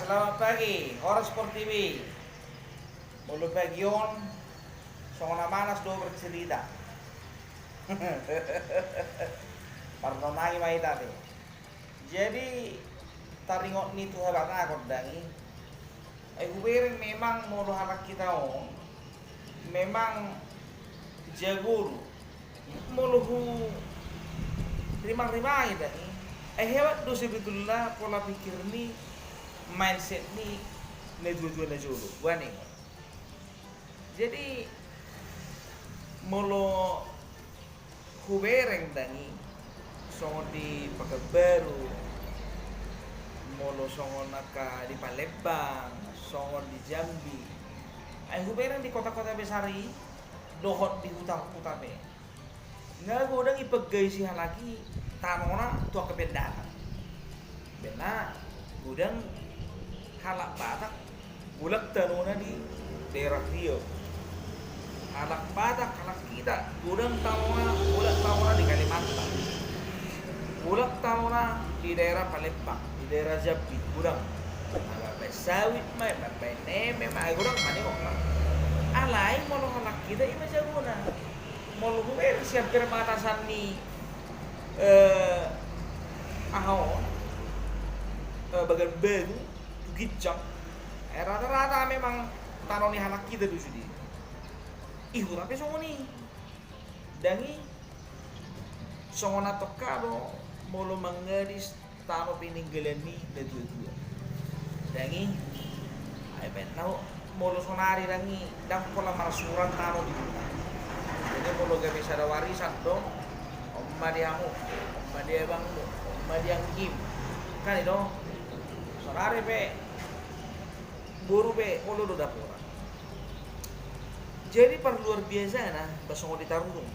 Selamat pagi, Horor Sport TV. Mulu bagion, songona manas do bercerita. Parnonai mai tadi. Jadi taringot ni tuh hebat aku dangi. Hubering memang mulu anak kita on, memang jagur. Mulu terima-terima ida. Hebat do sebetulnya pola pikir ni, mindset ni dua-dua julu. Wani. Jadi mulu hubereng dangi songo di Pekanbaru, mulu songo naka di Palembang, songo di Jambi. Hubereng di kota-kota besari, dohot di hutan-hutan be. Nggak godang ipegay siya lagi tanona tua kependahan. Benar, godang halak batak, bulak tanona di daerah Rio. Halak batak, halak kita, godang tanona, bulak tanona di Kalimantan. Bulak tanona di daerah Palembang, di daerah Jambi, godang. Agak sawit, mai, neme, mai godang mana kok? Alai mau halak kita ima jaguna. Mau siap permatasan ni ahon bagian baru gicang rata-rata memang tanoni anak kita dulu sudi ihu tapi songo ni dangi songo na tokado molo mangaris tano pininggalan ni na dua-dua dangi ay ben tau molo sonari dangi dam pola marasuran tano di kita. Jadi kalau gak bisa ada warisan dong, omma diamu, omma dia bang, omma dia kim, kan itu, sonare pe, buru pe, kalau udah dapur. Jadi per luar biasa nah, basongo ditarung.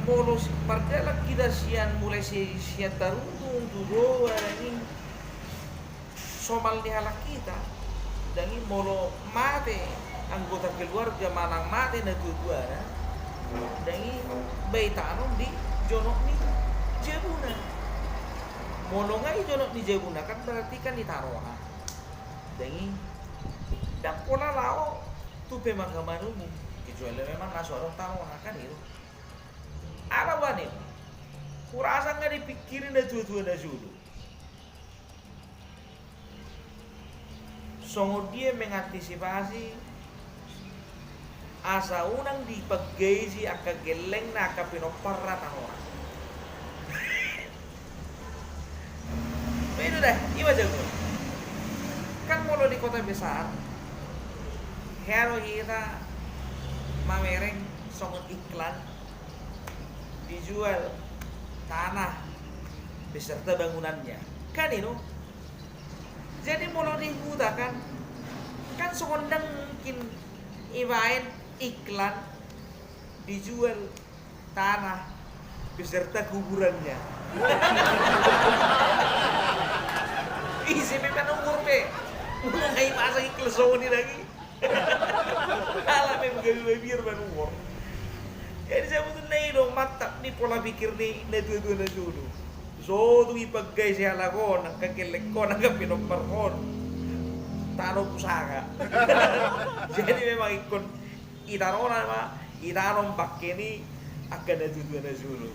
Molo partela kita sian mulai sian tarung tuh ini, somal di halak kita, dan ini molo mate. Anggota keluarga manang mati na dua na dangi bay tanom di jonok ni jebuna mono ngai jonok ni jebuna kan berarti kan ditaruha dangi dak pola lao tu pe magamanumu kecuali memang nasorong taruha kan itu apa bani kurasa nggak dipikirin na dua na julu songo dia mengantisipasi asa unang di paggaisi aka geleng na aka pinoparra orang. Itu dah, iba jago. Kan molo di kota besar, hero kita mamereng songot iklan dijual tanah beserta bangunannya. Kan itu. Jadi molo di hutan kan songondang mungkin ibain iklan dijual tanah beserta kuburannya. Isi memang umur be, mulai masa iklan soni lagi. Alah memang gak biar umur. Jadi saya butuh nih dong mantap nih pola pikir nih dua na dulu. So tuh ipagay siya lagon, nagkakilek ko, nagkapinopar ko. Tano pusaka. Jadi memang ikon itanon nama itanon pakai ni akan ada tujuan dulu.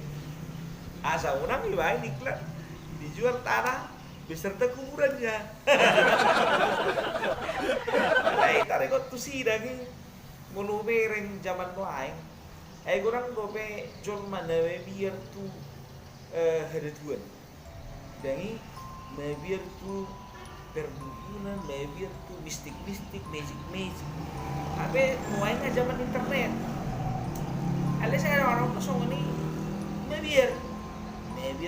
Asa orang ibain iklan dijual tanah beserta kuburannya. Ay tarik tu si daging mulu bereng zaman lain. Ay kurang gope jual mana biar tu ada tuan. Dangi biar tu perdukunan, biar tuh mistik-mistik, magic. Tapi mulainya zaman internet. Ada saya orang tuh song ini, biar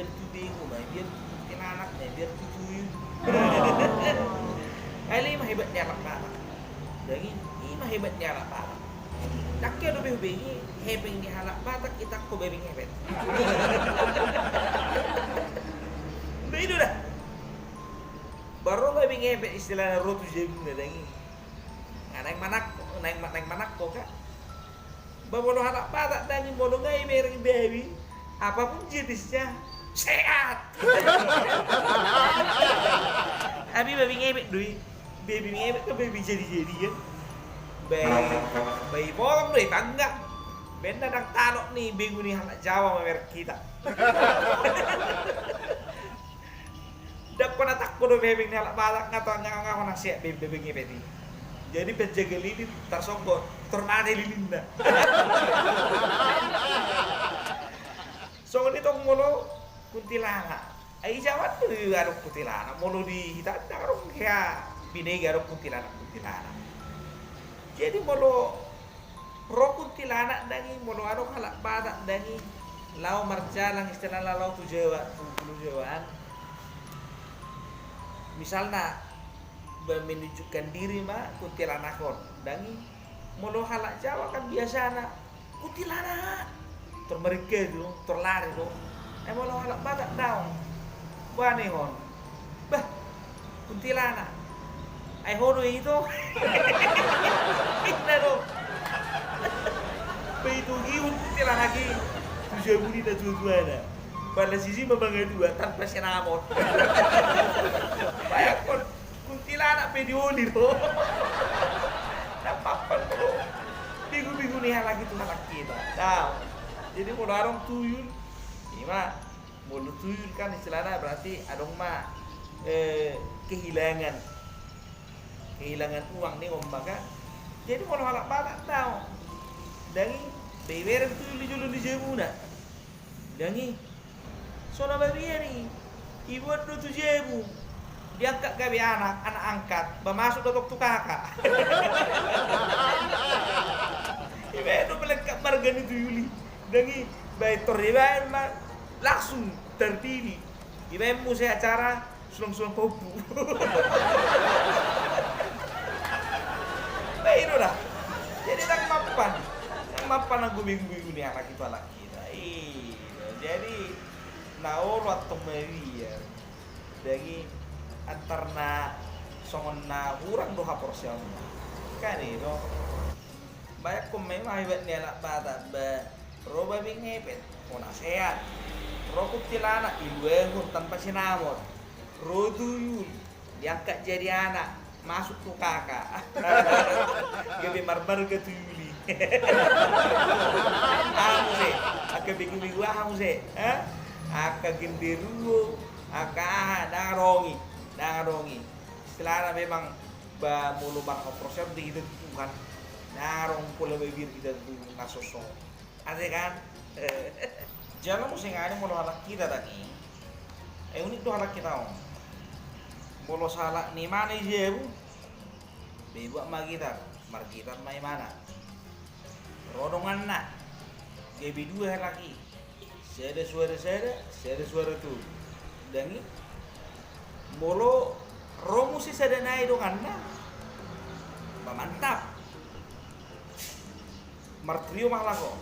tuh bingung, biar tuh anak, biar tuh tuyul. Kali mah hebatnya apa? Dari ini mah hebatnya apa? Tak kira lebih bingi, hebeng di halak batak kita kok bebing hebet. Begitu dah. Baru nggak bingung istilah rotu jadi dangi. Naik manak kok kak. Bawa anak patak dangi bolo nggak ibereng baby. Apapun jenisnya sehat. Abi babi ngepet doi. Baby ngepet kan baby jadi kan. Bayi potong doi tangga. Benda dak talok nih bingung nih anak Jawa merek kita. Dak kena takut do baby nih anak balak ngato ngako nasi baby ngepet ini. Jadi penjaga lilin tersongkot, tornado lilinda. Soalnya itu mulu kuntilanak. Ai Jawa tuh garuk kuntilanak, mulu di hitam garuk kayak bini garuk kuntilanak. Jadi mulu ro kuntilanak dangi mulu garuk halak badak dangi lau marjalang istilah lau tu Jawa, tu Jawaan. Misalnya menunjukkan diri mah kuntilanakon dangi mulu halak Jawa kan biasa anak kuntilanak termerike tu terlari tu mulu halak badak daun bani hon bah kuntilanak ai hono itu inna do begitu giun kuntilanak lagi tujuh budi dan tujuan pada sisi membangga dua tanpa senamot banyak kon kuntilanak pedioli do napapan do bingung nih lagi tuh anak kita nah jadi mau dorong tuyul ima mau tuyul kan istilahnya berarti adong mah kehilangan uang nih kan jadi mau halak batak tau dangi beber tuyul di julun di jemuna dangi soalnya babia nih ibu ada 7.000 diangkat gawe anak angkat bermasuk datuk tu kakak ibu itu melengkap margani tu Yuli dangi baik torriban langsung terpilih ibu musik acara sulung popu baik itu dah jadi tak mapan aku bingung nih anak kita jadi naor waktu Maria dangi antarna songonna urang doha porsion kan itu banyak memang hebat nih anak bata roba bingepet ona sehat rokut tilana ibu tanpa sinamot roduyul diangkat jadi anak masuk tuh kakak gede marbar ke tuyuli aku sih aku bingung aku sih aku genderuwo aku nangarongi setelah memang mulu bangka proses di itu kan narong pula bibir kita tuh nasosok ada kan jangan mesti ngani mulu halak kita tadi unik tuh halak kita mulu salah nih mana jebu bebu magitar margitar mai mana rodongan nak gebi dua lagi ada suara tuh dangi molo romu sih sadanai dongan na mantap martrio mahlako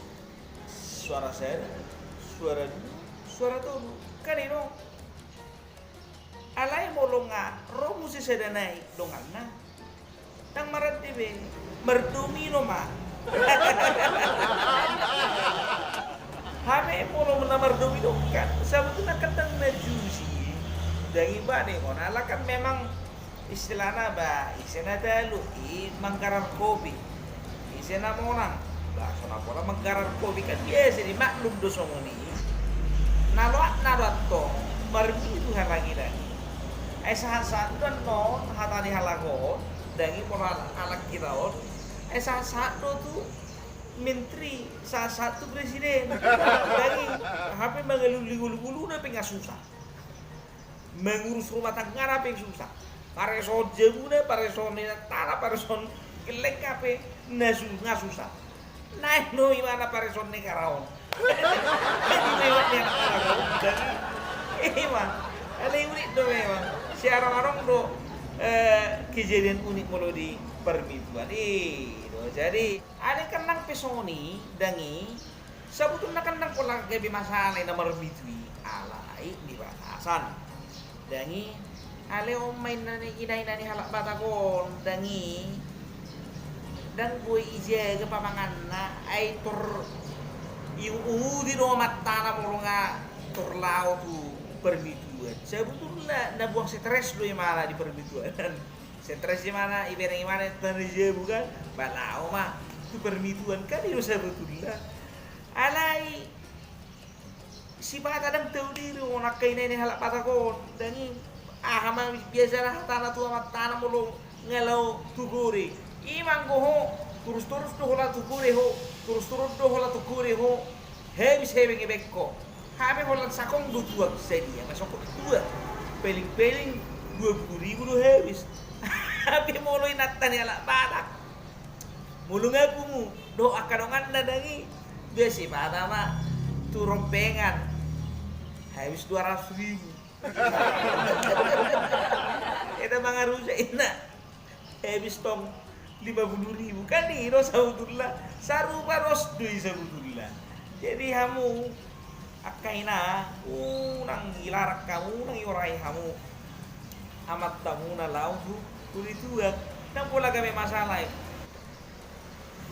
suara tuh kan itu alai molo nga romu sih sadanai dongan na tang marat tibe merdumi no ma hame molo menamar dumi dong kan sebetulnya kadang najusi dari bani kon ala kan memang istilahnya istilahnya dalu mangkarar kopi istilahnya monang sona pola mangkarar kopi kan biasa di maklum dosa ngoni nalot to marbi itu lagi saat dan non hatani halago dari pola alak kita saat tuh menteri salah satu presiden dari HP mengelulu udah pengen susah mengurus rumah tangga apa yang susah pareson jemuna pareson tanah pareson kelek apa nggak susah naik no gimana pareson negarawan lewatnya dari mah ada unik do memang si orang do kejadian unik mulu di permituan jadi ada kenang pesoni dangi sebetulnya kenang pola gabi masalah nomor bitui alai di batasan dangi ale main nani inai halak batakon dangi dan gue ije ke pamangan na ai tur iu di do mata na mulunga tur lau tu permitu permituan. Sebetulnya na buang stres lo yang mana di permituan. Stres di mana, ibarat yang mana tanah bukan? Balau mah itu permituan kan itu sebetulnya. Alai si bata dang tahu diri nak kain ini halak bata kon dan ini mah biasa lah tanah tua mat tanah mulu ngelau tuguri. Imang goho terus do hola tuguri ho terus do hola tuguri ho habis ngebekko. Habe holan sakong dua sedia masuk dua peling-peling 20.000 lo habis. Habe mulu inatan ya lah badak mulu ngaku mu do akadongan dadangi biasa pada mah turun pengan habis 200.000. Kita mangarusa ina habis tong 50.000 kan nih no sabutullah sarupa rosdui sabutullah. Jadi kamu akaina nang gilarak kamu nang yorai kamu amat tamu na lau tuli tuak nang pola kami masalah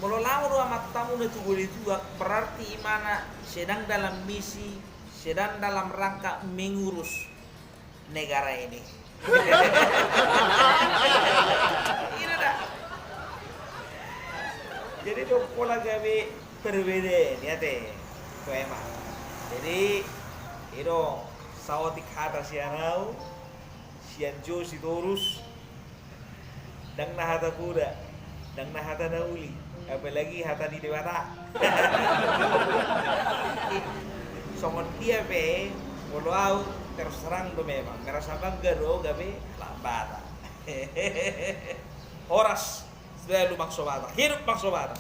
kalau lau amat tamu na tuli tuak berarti mana sedang dalam misi sedang dalam rangka mengurus negara ini. Ini dah jadi dong pola kami berbeda ya teh kau emang. Jadi itu sawatik hata sianau sian jo si torus dang na hata kuda dang na hata nauli apalagi hata di dewata. Songon dia pe walau terus terang do memang merasa bangga do gabe lambata. Horas selalu maksobata hidup maksobata.